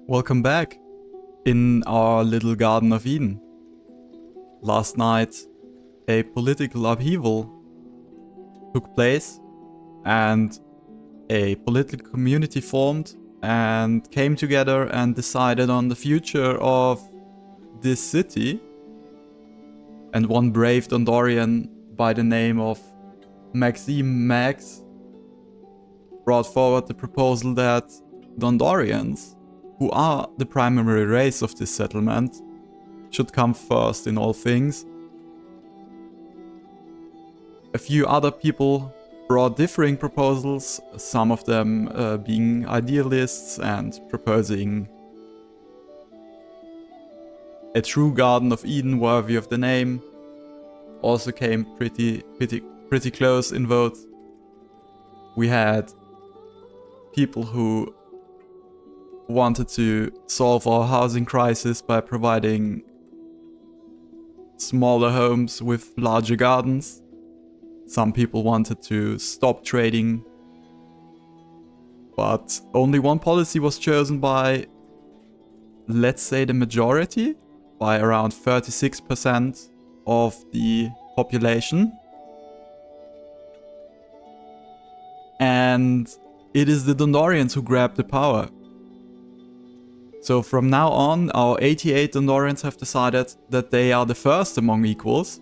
Welcome back in our little Garden of Eden. Last night, a political upheaval took place and a political community formed and came together and decided on the future of this city. And one brave Dondorian by the name of Maxime Max brought forward the proposal that Dondorians, who are the primary race of this settlement, should come first in all things. A few other people brought differing proposals, some of them being idealists and proposing a true Garden of Eden worthy of the name. Also came pretty close in votes. We had people who wanted to solve our housing crisis by providing smaller homes with larger gardens. Some people wanted to stop trading, but only one policy was chosen by, let's say, the majority, by around 36% of the population. And it is the Dondorians who grabbed the power. So from now on, our 88 Dondorians have decided that they are the first among equals.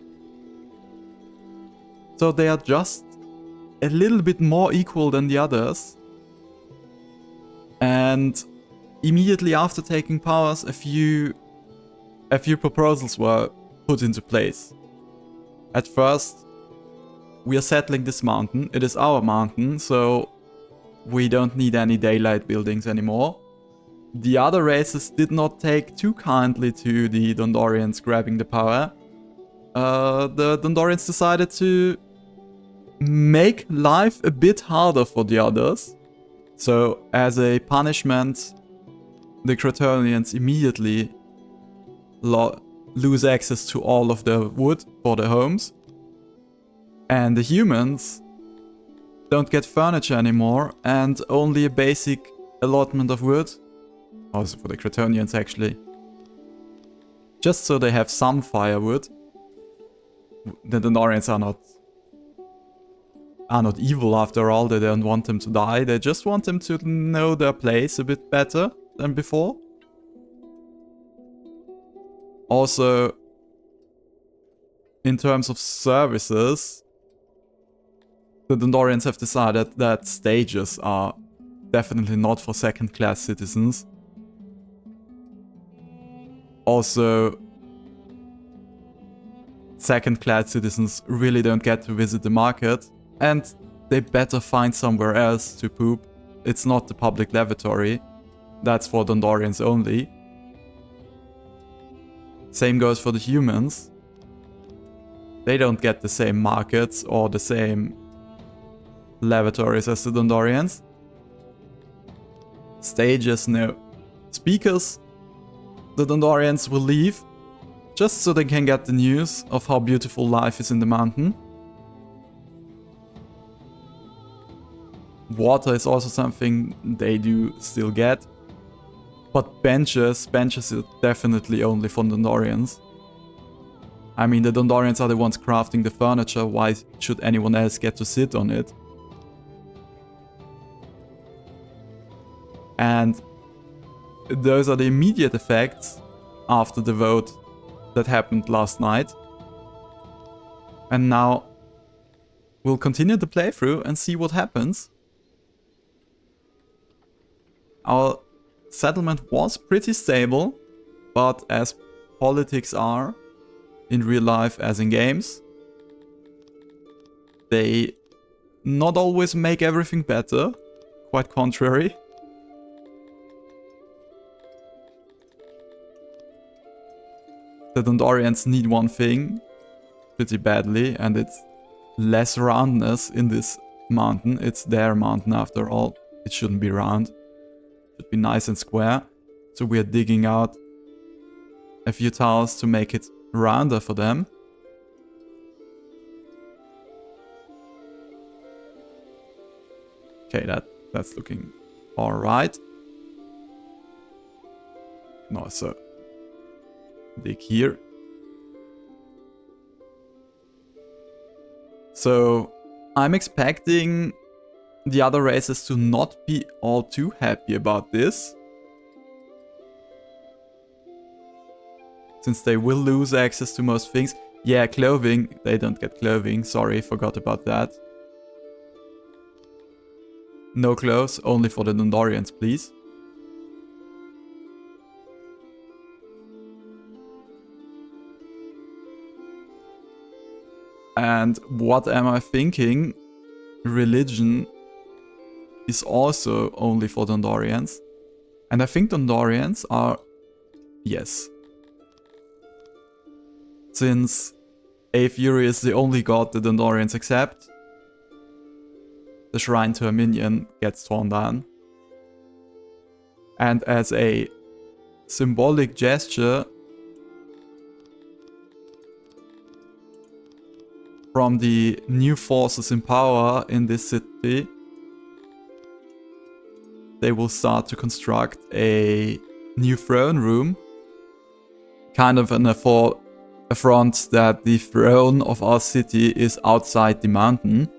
So they are just a little bit more equal than the others. And immediately after taking powers, a few proposals were put into place. At first, we are settling this mountain. It is our mountain, so we don't need any daylight buildings anymore. The other races did not take too kindly to the Dondorians grabbing the power. The Dondorians decided to make life a bit harder for the others. So, as a punishment, the Cretonians immediately lose access to all of the wood for their homes. And the humans don't get furniture anymore, and only a basic allotment of wood. Also for the Cretonians, actually. Just so they have some firewood. The Dondorians are not evil after all. They don't want them to die. They just want them to know their place a bit better than before. Also, in terms of services, the Dondorians have decided that stages are definitely not for second-class citizens. Also, second-class citizens really don't get to visit the market, and they better find somewhere else to poop. It's not the public lavatory. That's for Dondorians only. Same goes for the humans. They don't get the same markets or the same lavatories as the Dondorians. Stages, no. Speakers, the Dondorians will leave, just so they can get the news of how beautiful life is in the mountain. Water is also something they do still get. But benches are definitely only for Dondorians. I mean, the Dondorians are the ones crafting the furniture, why should anyone else get to sit on it? And those are the immediate effects after the vote that happened last night. And now we'll continue the playthrough and see what happens. Our settlement was pretty stable, but as politics are in real life as in games, they not always make everything better, quite contrary. The Dondorians need one thing pretty badly, and it's less roundness in this mountain. It's their mountain after all. It shouldn't be round. It should be nice and square. So we are digging out a few tiles to make it rounder for them. Okay, that's looking alright. No, so dig here. So I'm expecting the other races to not be all too happy about this, since they will lose access to most things. Yeah, clothing. They don't get clothing. Sorry, forgot about that. No clothes, only for the Dondorians, please. And what am I thinking? Religion is also only for Dondorians. And I think Dondorians are... Yes. Since Fury is the only god the Dondorians accept, the shrine to a minion gets torn down. And as a symbolic gesture from the new forces in power in this city, they will start to construct a new throne room, kind of an affront that the throne of our city is outside the mountain.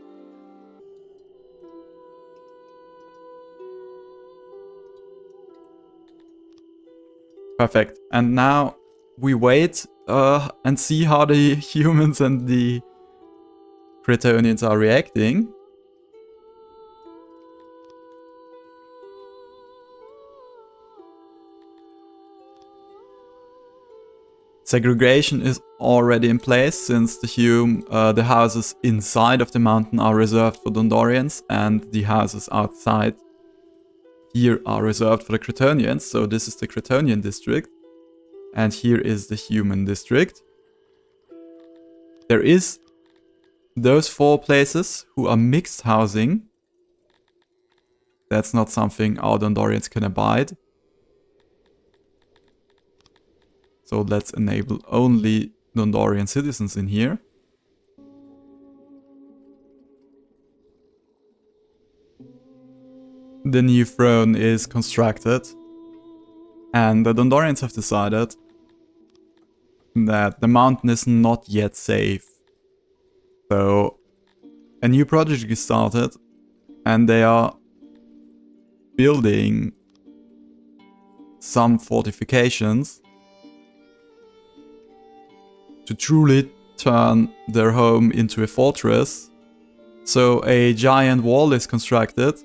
Perfect. And now we wait and see how the humans and the Cretonians are reacting. Segregation is already in place, since the houses inside of the mountain are reserved for Dondorians and the houses outside here are reserved for the Cretonians. So this is the Cretonian district and here is the human district. There is those 4 places who are mixed housing. That's not something our Dondorians can abide. So let's enable only Dondorian citizens in here. The new throne is constructed, and the Dondorians have decided that the mountain is not yet safe. So a new project is started, and they are building some fortifications to truly turn their home into a fortress. So a giant wall is constructed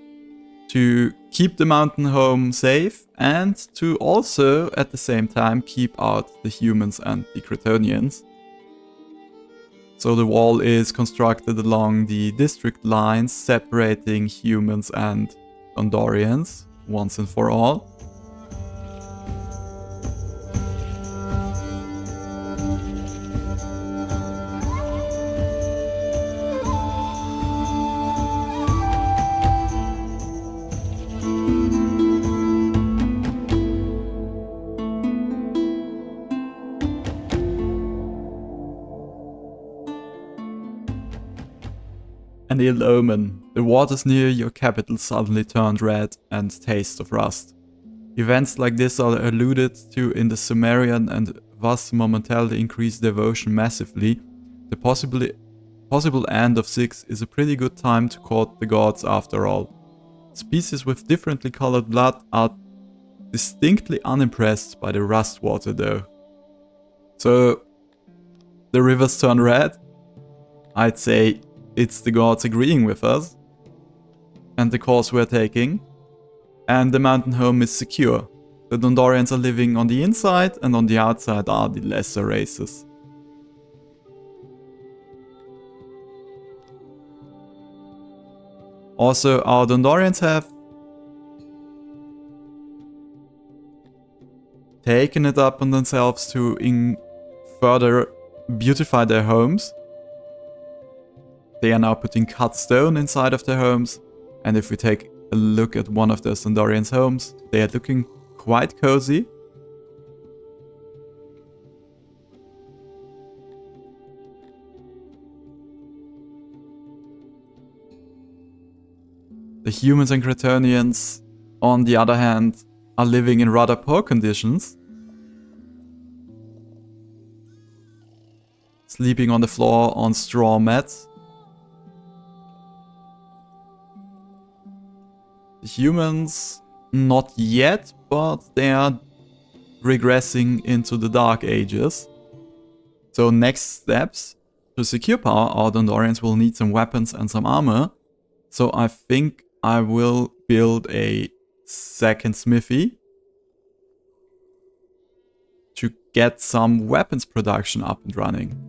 to keep the mountain home safe and to also at the same time keep out the humans and the Cretonians. So the wall is constructed along the district lines separating humans and Dondorians once and for all. An ill omen. The waters near your capital suddenly turned red and taste of rust. Events like this are alluded to in the Sumerian and thus momentarily increase devotion massively. The possible end of 6 is a pretty good time to court the gods after all. Species with differently colored blood are distinctly unimpressed by the rust water though. So the rivers turn red. I'd say it's the gods agreeing with us and the course we're taking, and the mountain home is secure. The Dondorians are living on the inside, and on the outside are the lesser races. Also, our Dondorians have taken it upon themselves to further beautify their homes. They are now putting cut stone inside of their homes, and if we take a look at one of those Dondorians' homes, they are looking quite cozy. The humans and Cretonians, on the other hand, are living in rather poor conditions. sleeping on the floor on straw mats. The humans, not yet, but they are regressing into the Dark Ages. So next steps, to secure power, our Dondorians will need some weapons and some armor. So I think I will build a second smithy to get some weapons production up and running.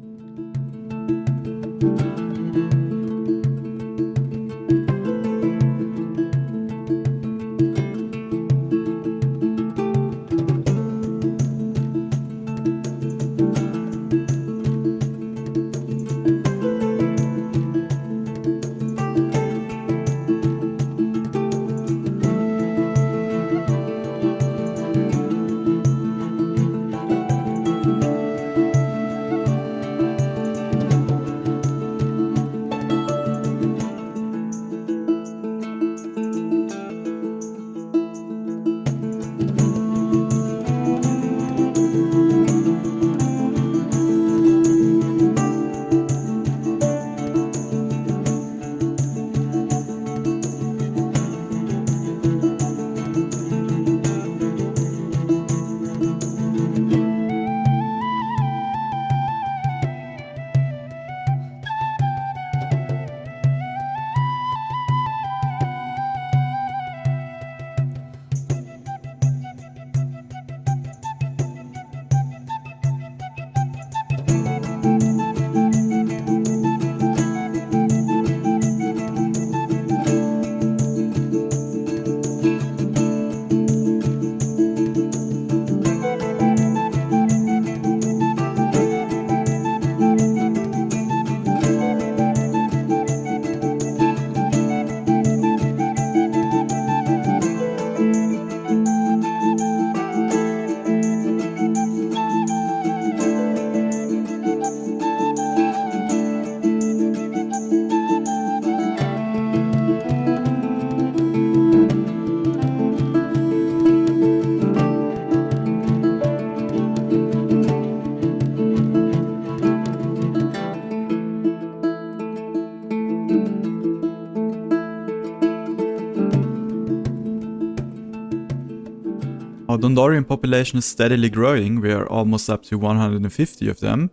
Our Dondorian population is steadily growing. We are almost up to 150 of them.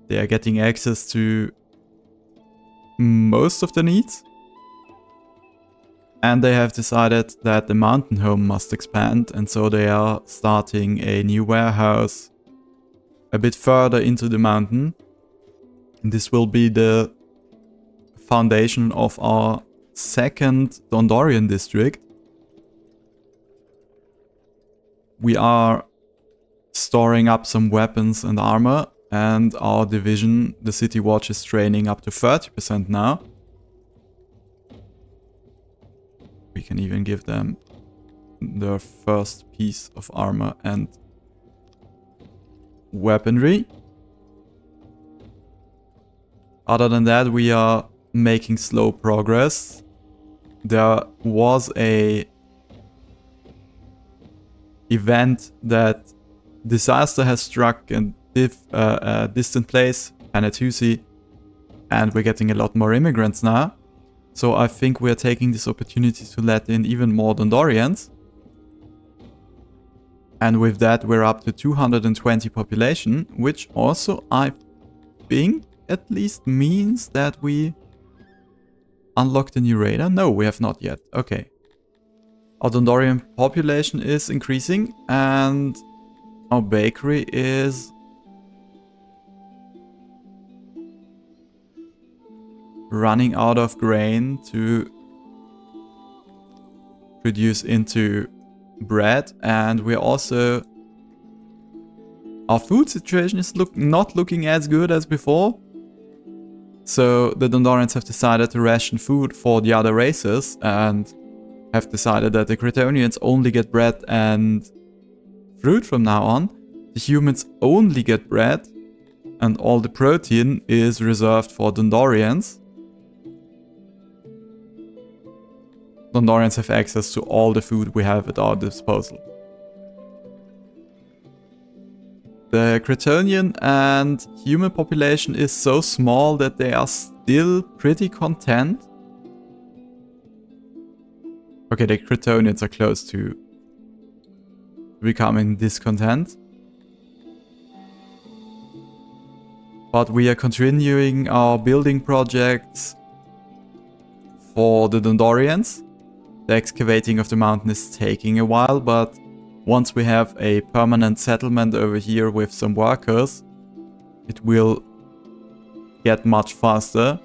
They are getting access to most of the needs. And they have decided that the mountain home must expand, and so they are starting a new warehouse a bit further into the mountain. And this will be the foundation of our second Dondorian district. We are storing up some weapons and armor, and our division, the City Watch, is training up to 30% now. We can even give them their first piece of armor and weaponry. Other than that, we are making slow progress. There was a event that disaster has struck in a distant place, Anatusi, and we're getting a lot more immigrants now. So I think we're taking this opportunity to let in even more Dondorians. And with that, we're up to 220 population, which also, I think, at least means that we unlocked a new radar? No, we have not yet. Okay. Our Dondorian population is increasing, and our bakery is running out of grain to produce into bread, and we're also... Our food situation is not looking as good as before. So the Dondorians have decided to ration food for the other races, and have decided that the Cretonians only get bread and fruit from now on. The humans only get bread, and all the protein is reserved for Dondorians. Dondorians have access to all the food we have at our disposal. the Cretonian and human population is so small that they are still pretty content. Okay, the Cretonians are close to becoming discontent. But we are continuing our building projects for the Dondorians. The excavating of the mountain is taking a while, but once we have a permanent settlement over here with some workers, it will get much faster.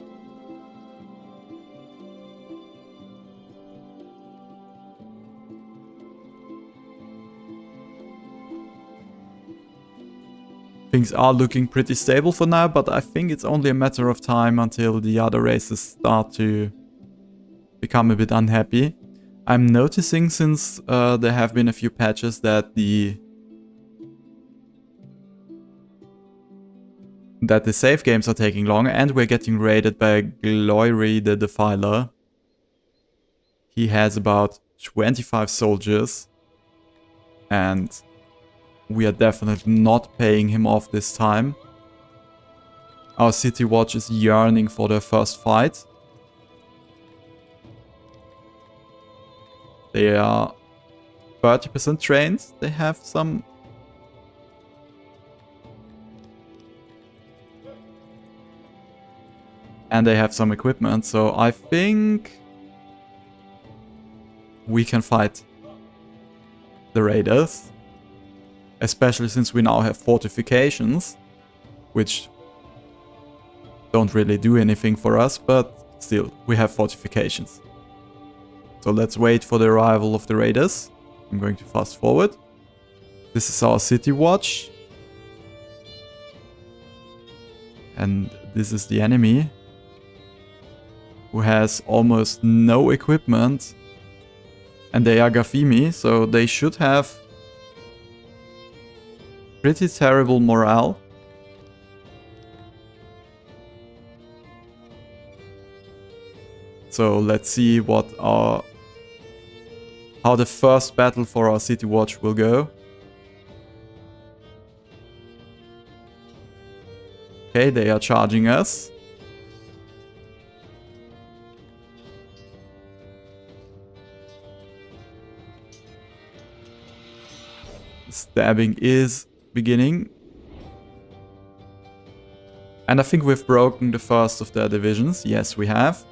Things are looking pretty stable for now, but I think it's only a matter of time until the other races start to become a bit unhappy. I'm noticing, since there have been a few patches, that the save games are taking longer, and we're getting raided by Glory the Defiler. He has about 25 soldiers, and we are definitely not paying him off this time. Our City Watch is yearning for their first fight. They are 30% trained. They have some... and they have some equipment, so I think we can fight the raiders. Especially since we now have fortifications, which don't really do anything for us, but still, we have fortifications. So let's wait for the arrival of the raiders. I'm going to fast forward. This is our City Watch. And this is the enemy, who has almost no equipment. And they are Gafimi, so they should have pretty terrible morale. So let's see how the first battle for our City Watch will go. Okay, they are charging us. Stabbing is beginning. And I think we've broken the first of their divisions. Yes, we have.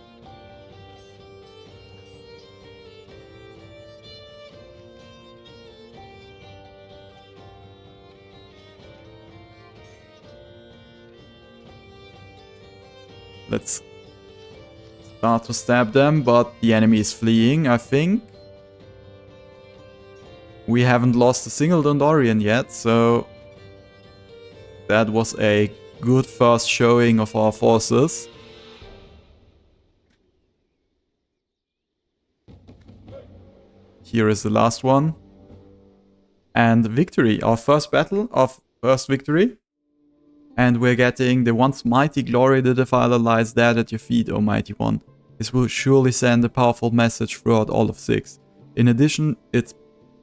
Let's start to stab them, but the enemy is fleeing, I think. We haven't lost a single Dondorian yet, so that was a good first showing of our forces. Here is the last one. And victory, our first battle, our first victory. And we're getting the once mighty glory, the Defiler lies dead at your feet, O mighty one. This will surely send a powerful message throughout all of 6. In addition, its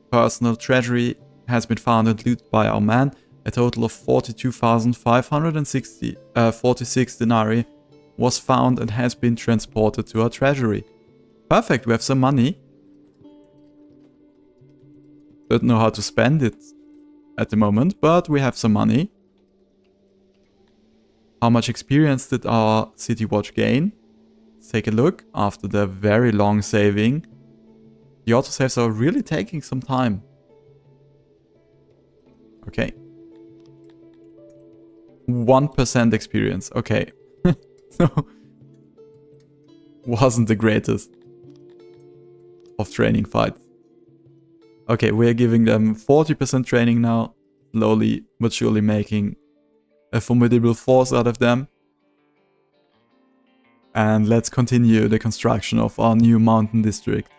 personal treasury has been found and looted by our man. A total of 42,546 denarii was found and has been transported to our treasury. Perfect, we have some money. Don't know how to spend it at the moment, but we have some money. How much experience did our City Watch gain? Let's take a look. After the very long saving, the autosaves are really taking some time. Okay. 1% experience. Okay. So, wasn't the greatest of training fights. Okay, we're giving them 40% training now. Slowly but surely making a formidable force out of them. And let's continue the construction of our new mountain district.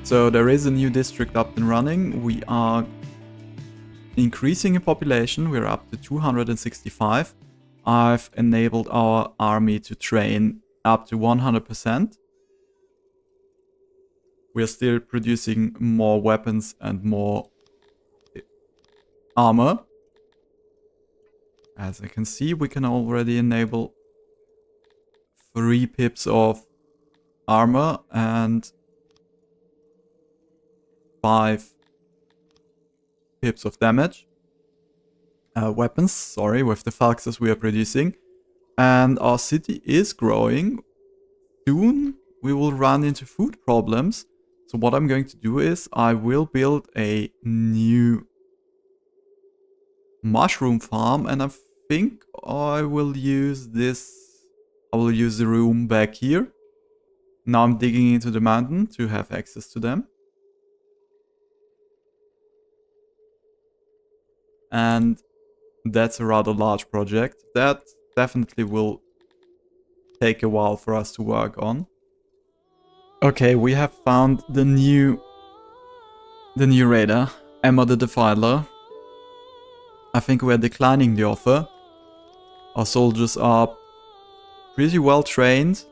So there is a new district up and running. We are increasing in population. We're up to 265. I've enabled our army to train up to 100%. We're still producing more weapons and more armor. As I can see, we can already enable 3 pips of armor and 5 pips of damage. Weapons, sorry, with the falxes we are producing. And our city is growing. Soon we will run into food problems. So what I'm going to do is I will build a new mushroom farm, and I think I will use this. I will use the room back here. Now I'm digging into the mountain to have access to them. And that's a rather large project. That definitely will take a while for us to work on. Okay, we have found the new raider, Emma the Defiler. I think we are declining the offer. Our soldiers are pretty well trained.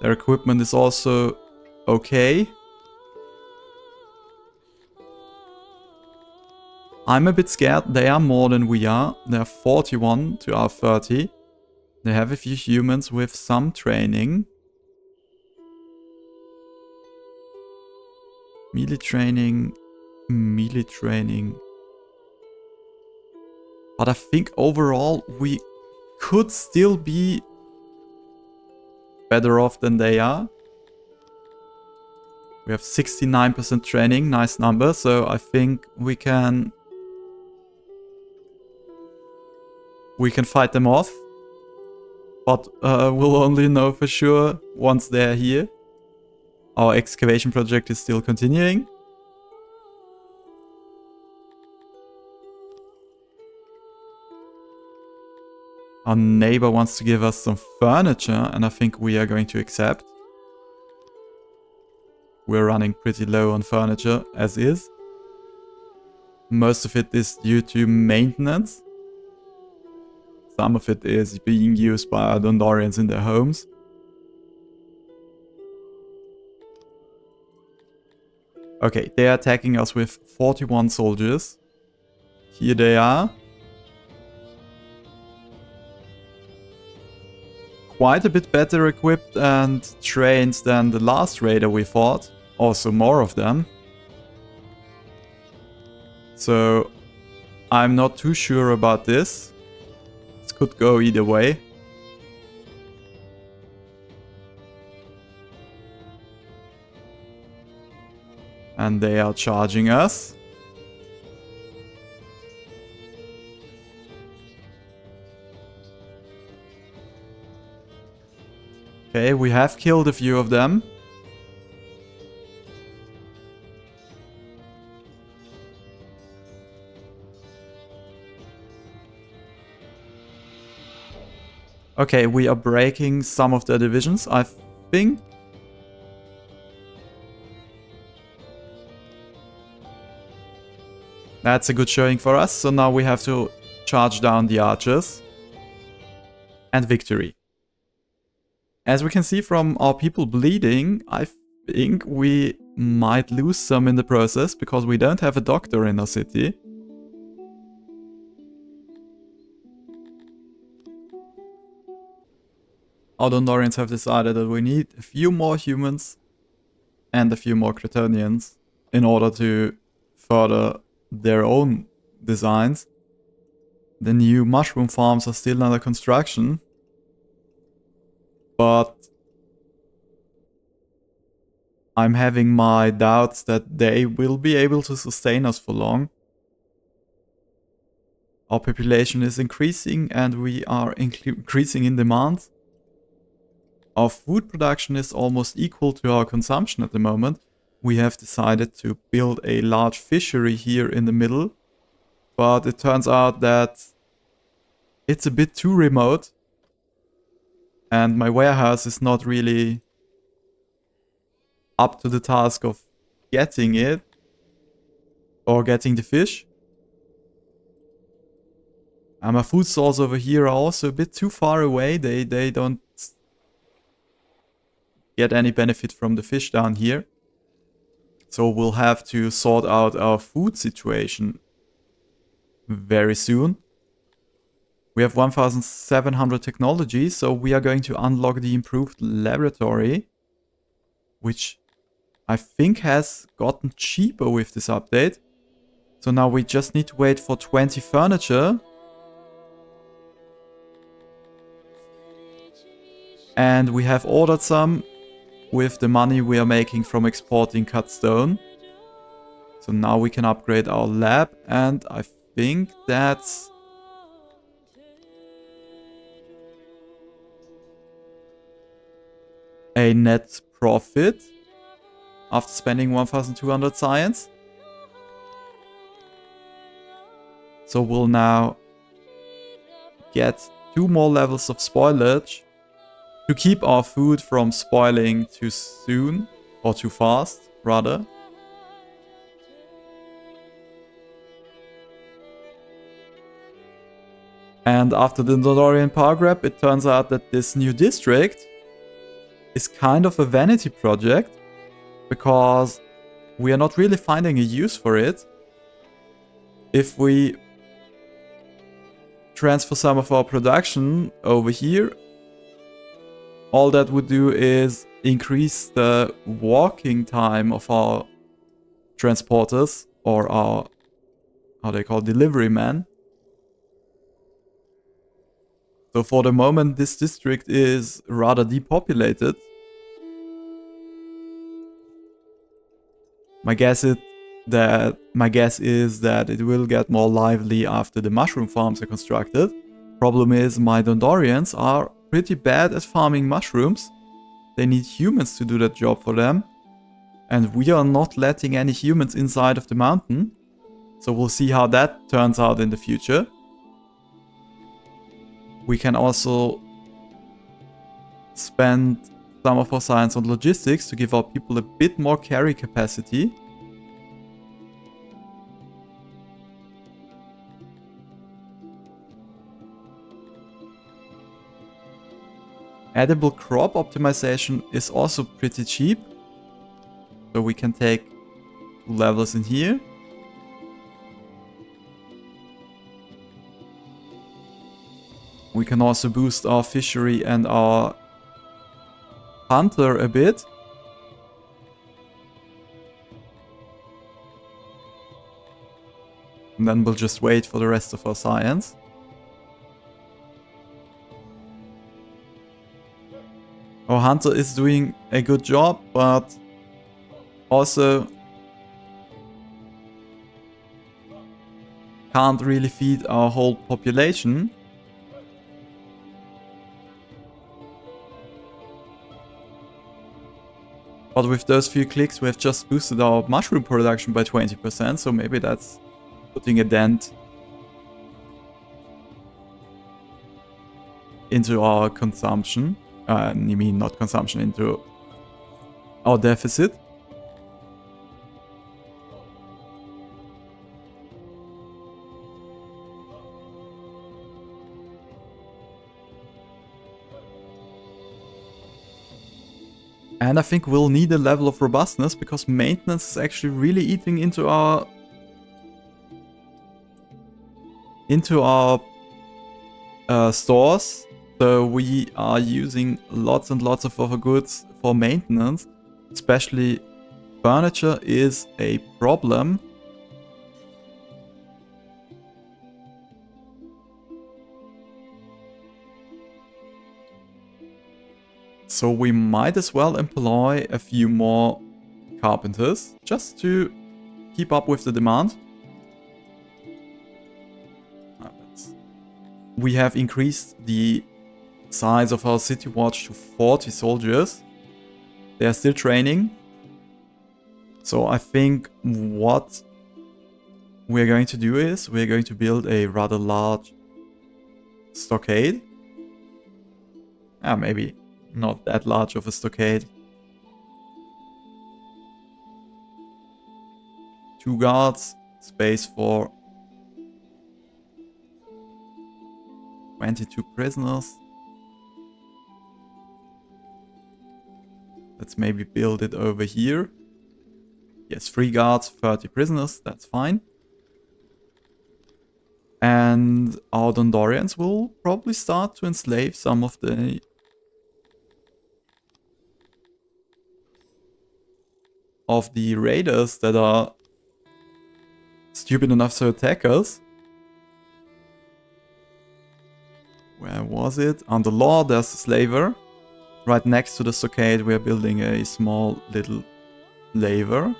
Their equipment is also okay. I'm a bit scared. They are more than we are. They're 41 to our 30. They have a few humans with some training. Melee training. But I think overall we could still be better off than they are. We have 69% training, nice number, so I think we can fight them off. But we'll only know for sure once they're here. Our excavation project is still continuing. Our neighbor wants to give us some furniture, and I think we are going to accept. We're running pretty low on furniture, as is. Most of it is due to maintenance. Some of it is being used by our Dondorians in their homes. Okay, they are attacking us with 41 soldiers. Here they are. Quite a bit better equipped and trained than the last raider we fought. Also more of them. So I'm not too sure about this. This could go either way. And they are charging us. Okay, we have killed a few of them. Okay, we are breaking some of their divisions, I think. That's a good showing for us, so now we have to charge down the archers. And victory. As we can see from our people bleeding, I think we might lose some in the process, because we don't have a doctor in our city. Our Dondorians have decided that we need a few more humans and a few more Cretonians in order to further their own designs. The new mushroom farms are still under construction, but I'm having my doubts that they will be able to sustain us for long. Our population is increasing and we are increasing in demand. Our food production is almost equal to our consumption at the moment. We have decided to build a large fishery here in the middle, but it turns out that it's a bit too remote. and my warehouse is not really up to the task of getting it or getting the fish. And my food stores over here are also a bit too far away. They don't get any benefit from the fish down here. So we'll have to sort out our food situation very soon. We have 1700 technology, so we are going to unlock the improved laboratory, which I think has gotten cheaper with this update. So now we just need to wait for 20 furniture. And we have ordered some with the money we are making from exporting cut stone. So now we can upgrade our lab, and I think that's a net profit after spending 1200 science. So we'll now get 2 more levels of spoilage to keep our food from spoiling too soon, or too fast, rather. And after the Dondorian power grab, it turns out that this new district is kind of a vanity project, because we are not really finding a use for it. If we transfer some of our production over here, all that would do is increase the walking time of our transporters, or our, how they call, delivery men. So for the moment, this district is rather depopulated. My guess is that it will get more lively after the mushroom farms are constructed. Problem is, my Dondorians are pretty bad at farming mushrooms. They need humans to do that job for them. And we are not letting any humans inside of the mountain. So we'll see how that turns out in the future. We can also spend some of our science on logistics to give our people a bit more carry capacity. Edible crop optimization is also pretty cheap. So we can take 2 levels in here. We can also boost our fishery and our hunter a bit. And then we'll just wait for the rest of our science. Our hunter is doing a good job, but also can't really feed our whole population. But with those few clicks, we have just boosted our mushroom production by 20%, so maybe that's putting a dent into our consumption. You mean not consumption, into our deficit. And I think we'll need a level of robustness, because maintenance is actually really eating into our stores. So we are using lots and lots of other goods for maintenance. Especially furniture is a problem. So we might as well employ a few more carpenters just to keep up with the demand. We have increased the size of our city watch to 40 soldiers. They are still training. So I think what we're going to do is we're going to build a rather large stockade. maybe not that large of a stockade. 2 guards, space for 22 prisoners. Let's maybe build it over here. Yes, 3 guards, 30 prisoners, that's fine. And our Dondorians will probably start to enslave some of the raiders that are stupid enough to attack us. Where was it? On the law, there's the slaver. Right next to the stockade, we're building a small little laver.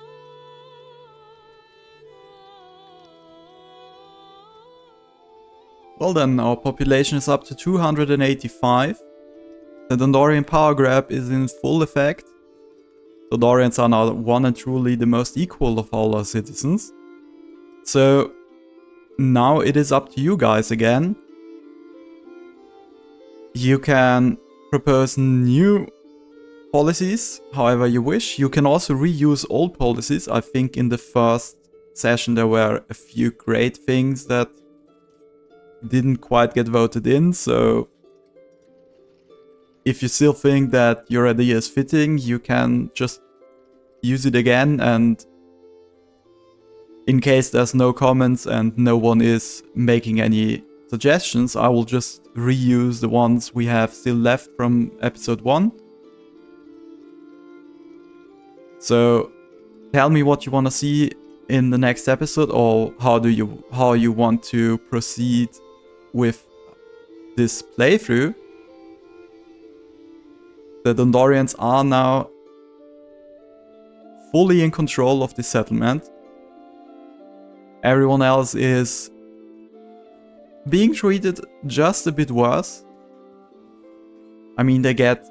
Well then, our population is up to 285. The Dondorian power grab is in full effect. Dondorians are now one and truly the most equal of all our citizens. So now it is up to you guys again. You can propose new policies however you wish. You can also reuse old policies. I think in the first session there were a few great things that didn't quite get voted in, so if you still think that your idea is fitting, you can just use it again, and in case there's no comments and no one is making any suggestions, I will just reuse the ones we have still left from episode 1. So tell me what you want to see in the next episode, or how you want to proceed with this playthrough. The Dondorians are now fully in control of the settlement. Everyone else is being treated just a bit worse. I mean, they get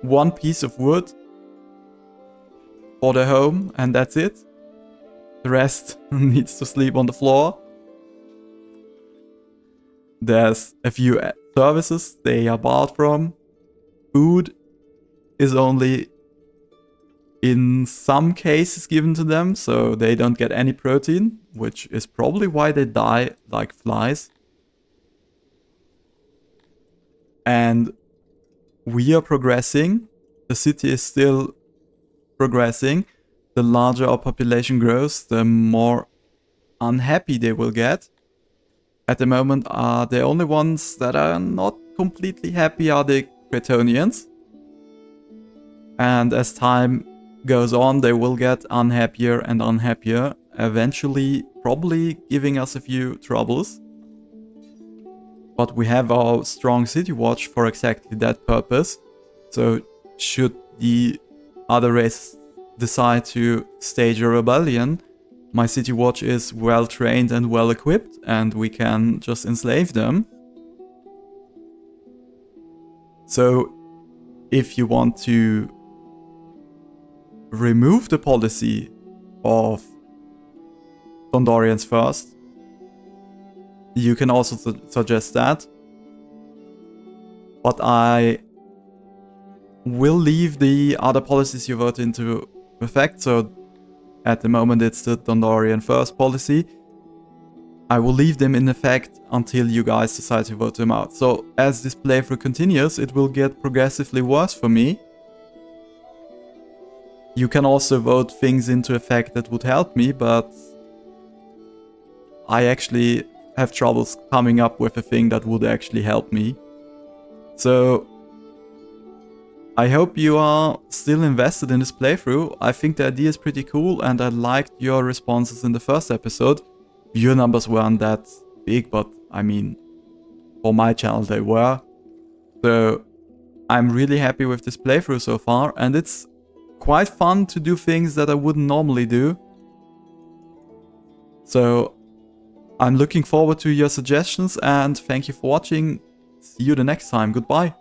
1 piece of wood for their home and that's it. The rest needs to sleep on the floor. There's a few services they are barred from. Food is only in some cases given to them, so they don't get any protein, which is probably why they die like flies. And we are progressing. The city is still progressing. The larger our population grows, the more unhappy they will get. At the moment, the only ones that are not completely happy are the Cretonians. And as time goes on, they will get unhappier and unhappier, eventually probably giving us a few troubles. But we have our strong city watch for exactly that purpose. So should the other race decide to stage a rebellion, my city watch is well trained and well equipped, and we can just enslave them. So if you want to remove the policy of Dondorians first, you can also suggest that. But I will leave the other policies you vote into effect. So at the moment it's the Dondorian first policy. I will leave them in effect until you guys decide to vote them out. So as this playthrough continues, it will get progressively worse for me. You can also vote things into effect that would help me, but I actually have troubles coming up with a thing that would actually help me. So I hope you are still invested in this playthrough. I think the idea is pretty cool and I liked your responses in the first episode. Viewer numbers weren't that big, but I mean, for my channel they were. So I'm really happy with this playthrough so far, and it's quite fun to do things that I wouldn't normally do. So I'm looking forward to your suggestions and thank you for watching. See you the next time. Goodbye.